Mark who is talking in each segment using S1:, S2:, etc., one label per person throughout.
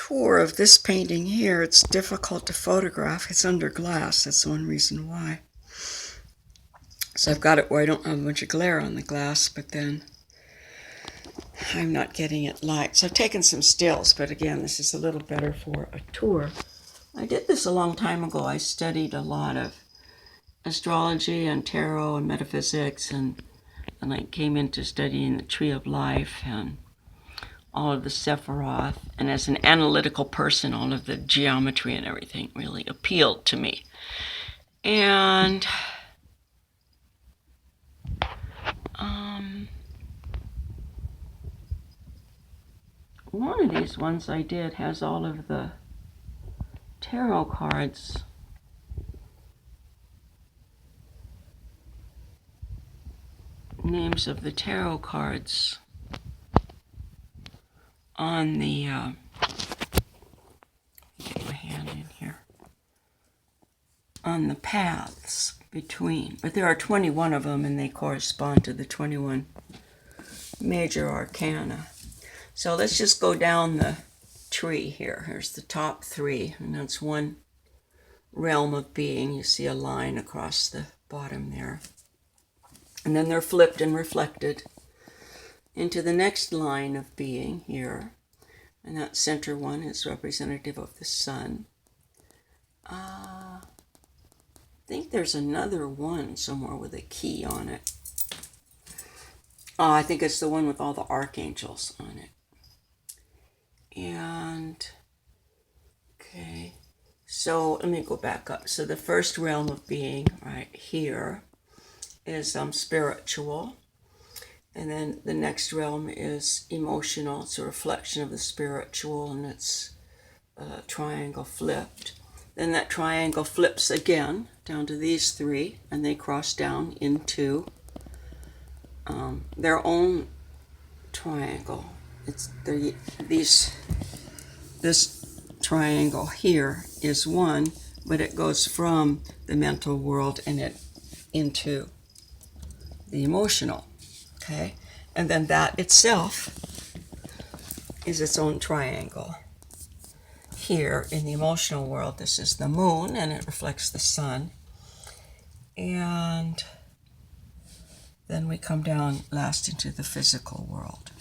S1: tour of this painting here. It's difficult to photograph. It's under glass. That's one reason why. So I've got it where I don't have a bunch of glare on the glass, but then I'm not getting it light. So I've taken some stills, but again, this is a little better for a tour. I did this a long time ago. I studied a lot of astrology and tarot and metaphysics, and I came into studying the Tree of Life and all of the Sephiroth. And as an analytical person, all of the geometry and everything really appealed to me. And one of these ones I did has all of the tarot cards names of the tarot cards on the get my hand in here, on the paths between, but there are 21 of them, and they correspond to the 21 major arcana. So let's just go down the tree here. Here's the top three, and that's one realm of being. You see a line across the bottom there. And then they're flipped and reflected into the next line of being here. And that center one is representative of the sun. I think there's another one somewhere with a key on it. I think it's the one with all the archangels on it. And, okay, so let me go back up. So the first realm of being right here is spiritual. And then the next realm is emotional. It's a reflection of the spiritual, and it's a triangle flipped. Then that triangle flips again down to these three, and they cross down into their own triangle. It's this triangle here is one, but it goes from the mental world and it into the emotional. Okay, and then that itself is its own triangle. Here in the emotional world, this is the moon, and it reflects the sun. And then we come down last into the physical world.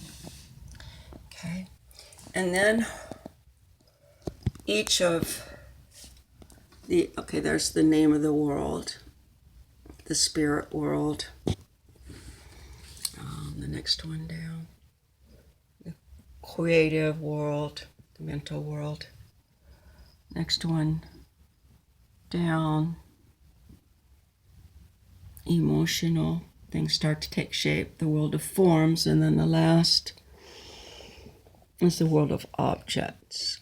S1: Okay, and then each of the, okay, there's the name of the world, the spirit world. The next one down, the creative world, the mental world. Next one down, emotional. Things start to take shape, the world of forms, and then the last is the world of objects,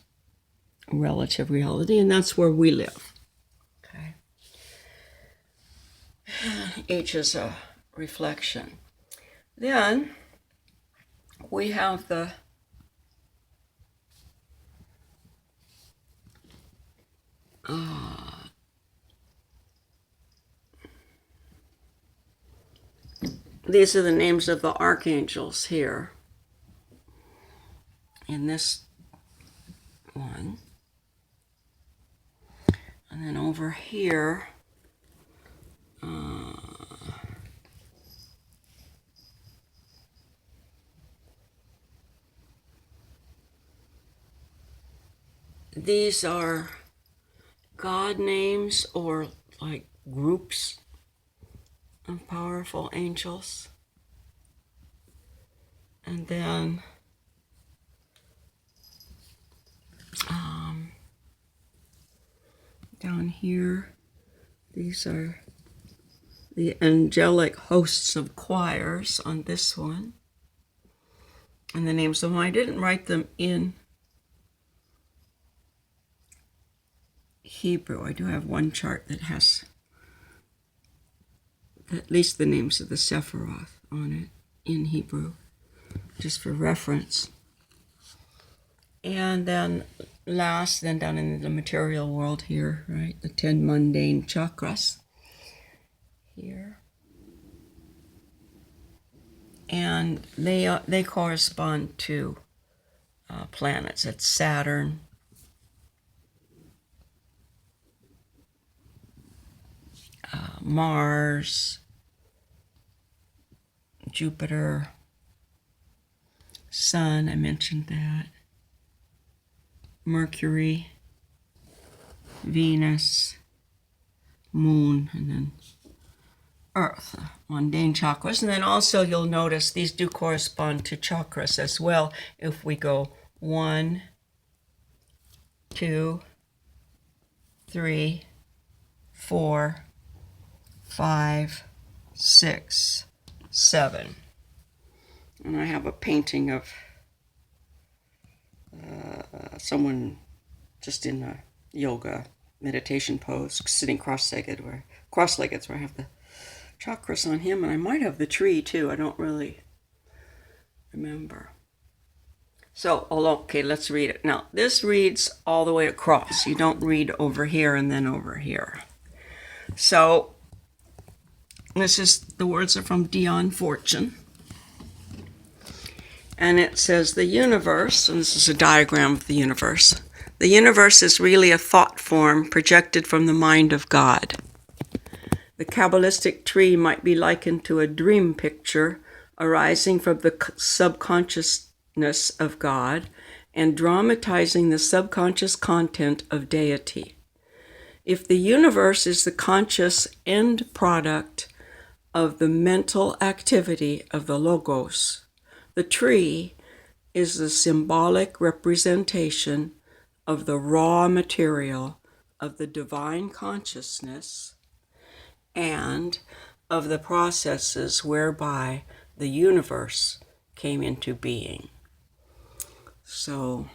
S1: relative reality, and that's where we live. Okay. Each is a reflection. Then we have the these are the names of the archangels here in this one. And then over here, these are God names or like groups of powerful angels. And then down here, these are the angelic hosts of choirs on this one. And the names of them, I didn't write them in Hebrew. I do have one chart that has at least the names of the Sephiroth on it in Hebrew, just for reference. And then last, then down in the material world here, right, the 10 mundane chakras here. And they correspond to planets. It's Saturn, Mars, Jupiter, Sun, I mentioned that, Mercury, Venus, Moon, and then Earth, mundane chakras. And then also you'll notice these do correspond to chakras as well. If we go 1, 2, 3, 4, 5, 6, 7. And I have a painting of someone just in a yoga meditation pose, sitting cross-legged, where I have the chakras on him, and I might have the tree too. I don't really remember. So, okay, let's read it. Now, this reads all the way across. You don't read over here and then over here. So, the words are from Dion Fortune. And it says, the universe, and this is a diagram of the universe. The universe is really a thought form projected from the mind of God. The Kabbalistic tree might be likened to a dream picture arising from the subconsciousness of God and dramatizing the subconscious content of deity. If the universe is the conscious end product of the mental activity of the Logos, the tree is the symbolic representation of the raw material of the divine consciousness and of the processes whereby the universe came into being. So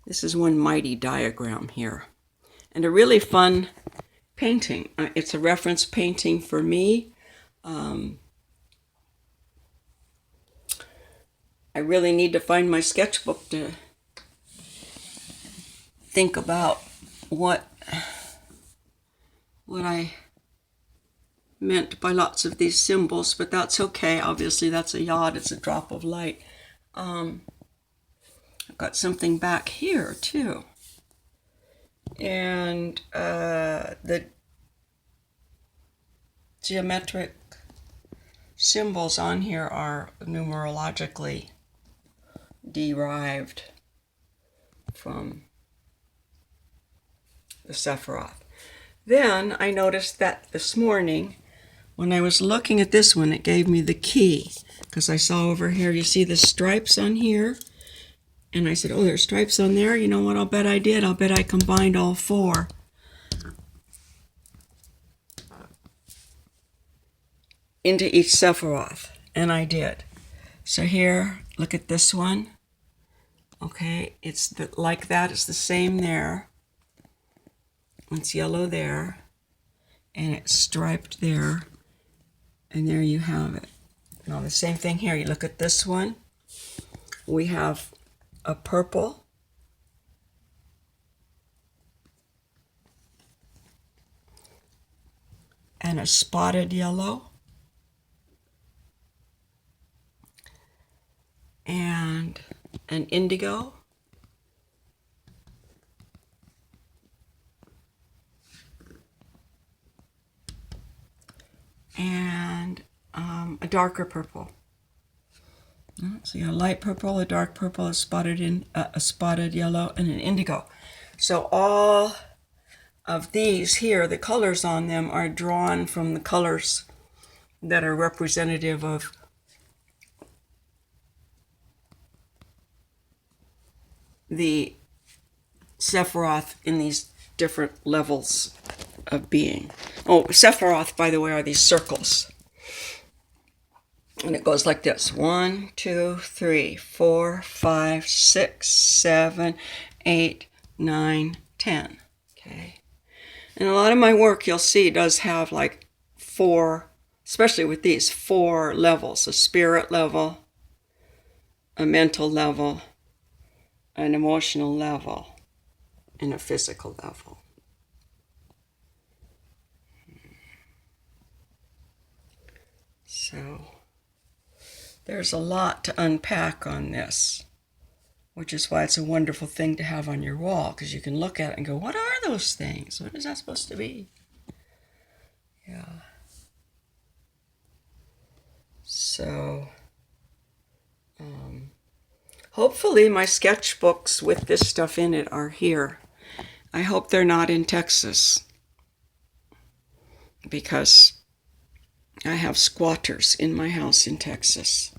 S1: this is one mighty diagram here. And a really fun painting. It's a reference painting for me. I really need to find my sketchbook to think about what I meant by lots of these symbols, but that's okay. Obviously, that's a yacht. It's a drop of light. I've got something back here, too. And the geometric symbols on here are numerologically derived from the Sephiroth. Then I noticed that this morning, when I was looking at this one, it gave me the key, because I saw over here, you see the stripes on here? And I said, oh, there's stripes on there? You know what I'll bet I did? I'll bet I combined all 4 into each Sephiroth, and I did. So here, look at this one. Okay, it's like that. It's the same there. It's yellow there, and it's striped there, and there you have it. Now the same thing here. You look at this one. We have a purple, and a spotted yellow, and an indigo, and a darker purple. So you have a light purple, a dark purple, a spotted yellow, and an indigo. So all of these here, the colors on them are drawn from the colors that are representative of the Sephiroth in these different levels of being. Oh, Sephiroth, by the way, are these circles. And it goes like this. 1, 2, 3, 4, 5, 6, 7, 8, 9, 10. Okay. And a lot of my work, you'll see, does have like 4, especially with these 4 levels: a spirit level, a mental level, an emotional level, and a physical level. So there's a lot to unpack on this, which is why it's a wonderful thing to have on your wall, because you can look at it and go, what are those things? What is that supposed to be? Yeah. So, hopefully my sketchbooks with this stuff in it are here. I hope they're not in Texas, because I have squatters in my house in Texas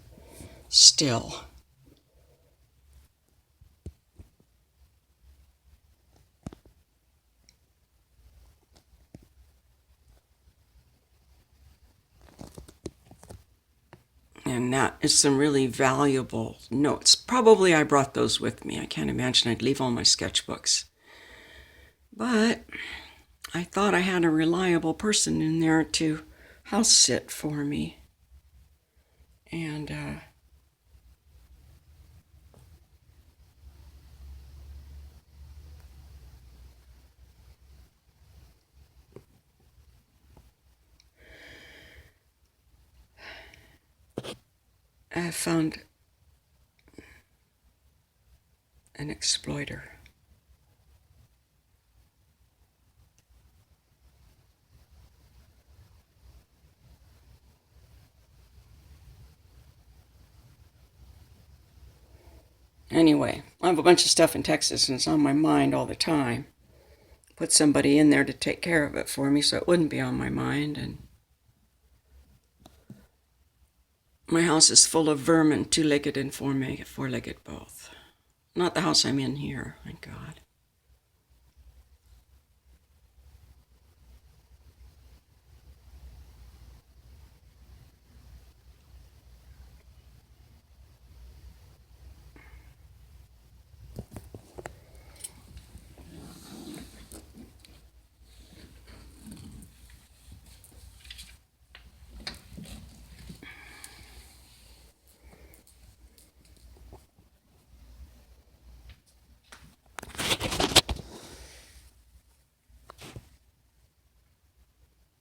S1: still. And that is some really valuable notes. Probably I brought those with me. I can't imagine I'd leave all my sketchbooks. But I thought I had a reliable person in there to house sit for me. And I found an exploiter. Anyway, I have a bunch of stuff in Texas and it's on my mind all the time. Put somebody in there to take care of it for me so it wouldn't be on my mind. And my house is full of vermin, two-legged and four-legged both. Not the house I'm in here, thank God.